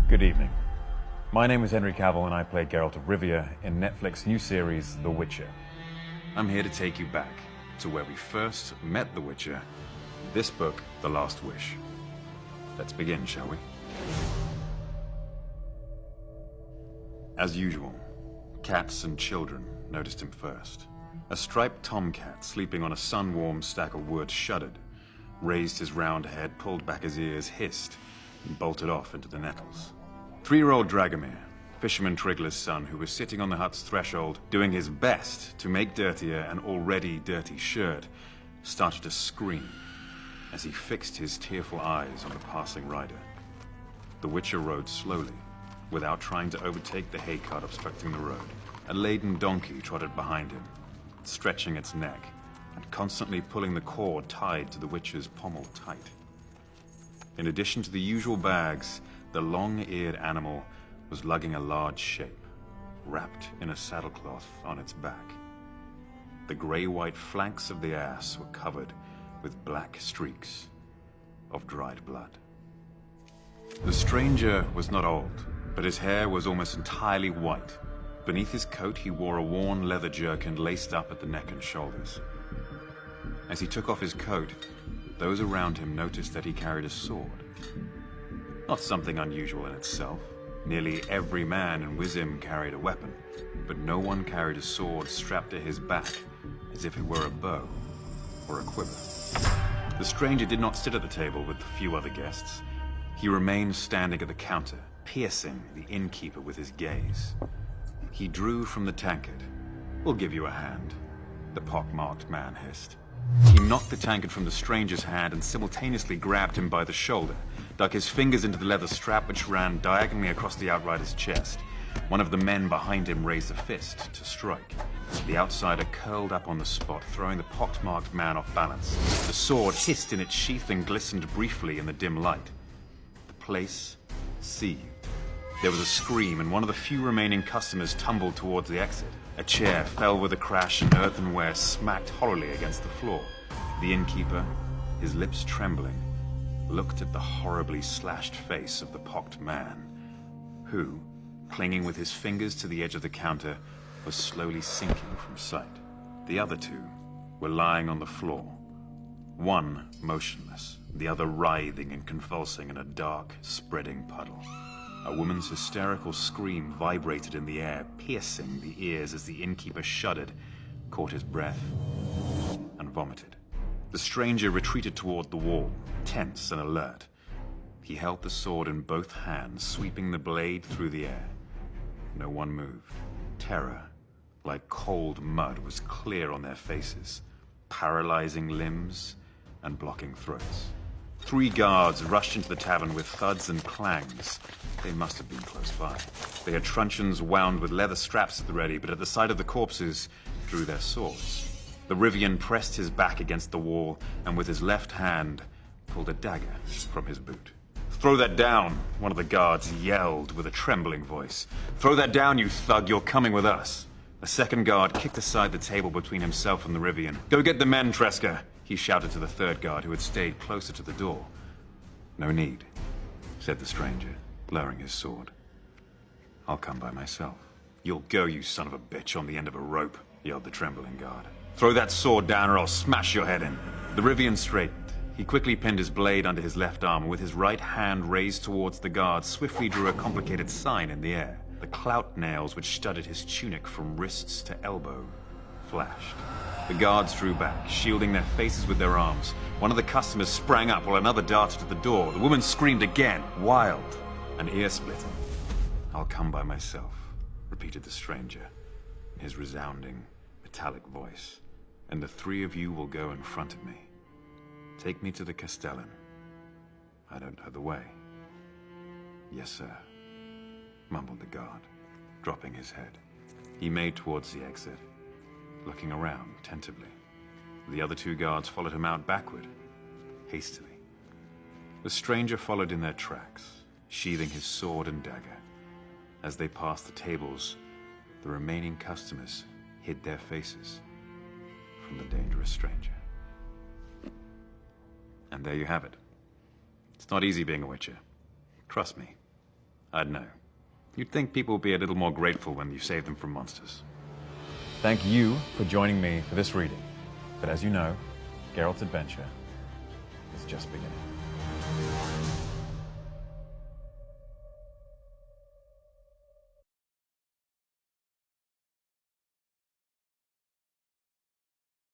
Good evening. My name is Henry Cavill and I play Geralt of Rivia in Netflix's new series, The Witcher. I'm here to take you back to where we first met the Witcher, this book, The Last Wish. Let's begin, shall we? As usual, cats and children noticed him first. A striped tomcat sleeping on a sun-warmed stack of wood shuddered, raised his round head, pulled back his ears, hissed, and bolted off into the nettles. 3-year-old Dragomir, Fisherman Trigla's son, who was sitting on the hut's threshold, doing his best to make dirtier an already dirty shirt, started to scream as he fixed his tearful eyes on the passing rider. The Witcher rode slowly, without trying to overtake the hay cart obstructing the road. A laden donkey trotted behind him, stretching its neck and constantly pulling the cord tied to the Witcher's pommel tight. In addition to the usual bags, the long-eared animal was lugging a large shape, wrapped in a saddlecloth on its back. The gray-white flanks of the ass were covered with black streaks of dried blood. The stranger was not old, but his hair was almost entirely white. Beneath his coat, he wore a worn leather jerkin laced up at the neck and shoulders. As he took off his coat, those around him noticed that he carried a sword. Not something unusual in itself. Nearly every man in Wizim carried a weapon, but no one carried a sword strapped to his back as if it were a bow or a quiver. The stranger did not sit at the table with the few other guests. He remained standing at the counter, piercing the innkeeper with his gaze. He drew from the tankard. "We'll give you a hand," the pockmarked man hissed. He knocked the tankard from the stranger's hand and simultaneously grabbed him by the shoulder, dug his fingers into the leather strap which ran diagonally across the outrider's chest. One of the men behind him raised a fist to strike. The outsider curled up on the spot, throwing the pockmarked man off balance. The sword hissed in its sheath and glistened briefly in the dim light. The place seethed. There was a scream, and one of the few remaining customers tumbled towards the exit. A chair fell with a crash, and earthenware smacked hollowly against the floor. The innkeeper, his lips trembling, looked at the horribly slashed face of the pocked man, who, clinging with his fingers to the edge of the counter, was slowly sinking from sight. The other two were lying on the floor, one motionless, the other writhing and convulsing in a dark, spreading puddle. A woman's hysterical scream vibrated in the air, piercing the ears as the innkeeper shuddered, caught his breath, and vomited. The stranger retreated toward the wall, tense and alert. He held the sword in both hands, sweeping the blade through the air. No one moved. Terror, like cold mud, was clear on their faces, paralyzing limbs and blocking throats. 3 guards rushed into the tavern with thuds and clangs. They must have been close by. They had truncheons wound with leather straps at the ready, but at the sight of the corpses, drew their swords. The Rivian pressed his back against the wall, and with his left hand, pulled a dagger from his boot. "Throw that down," one of the guards yelled with a trembling voice. "Throw that down, you thug, you're coming with us." A second guard kicked aside the table between himself and the Rivian. "Go get the men, Tresca," he shouted to the third guard, who had stayed closer to the door. "No need," said the stranger, lowering his sword. "I'll come by myself." "You'll go, you son of a bitch, on the end of a rope," yelled the trembling guard. "Throw that sword down or I'll smash your head in." The Rivian straightened. He quickly pinned his blade under his left arm and with his right hand raised towards the guard, swiftly drew a complicated sign in the air. The clout nails which studded his tunic from wrists to elbow flashed. The guards drew back, shielding their faces with their arms. One of the customers sprang up while another darted to the door. The woman screamed again, wild and ear-splitting. "I'll come by myself," repeated the stranger in his resounding, metallic voice. "And the 3 of you will go in front of me. Take me to the Castellan. I don't know the way." "Yes, sir," mumbled the guard, dropping his head. He made towards the exit, looking around tentatively. The other 2 guards followed him out backward, hastily. The stranger followed in their tracks, sheathing his sword and dagger. As they passed the tables, the remaining customers hid their faces from the dangerous stranger. And there you have it. It's not easy being a Witcher. Trust me, I'd know. You'd think people would be a little more grateful when you save them from monsters. Thank you for joining me for this reading. But as you know, Geralt's adventure is just beginning.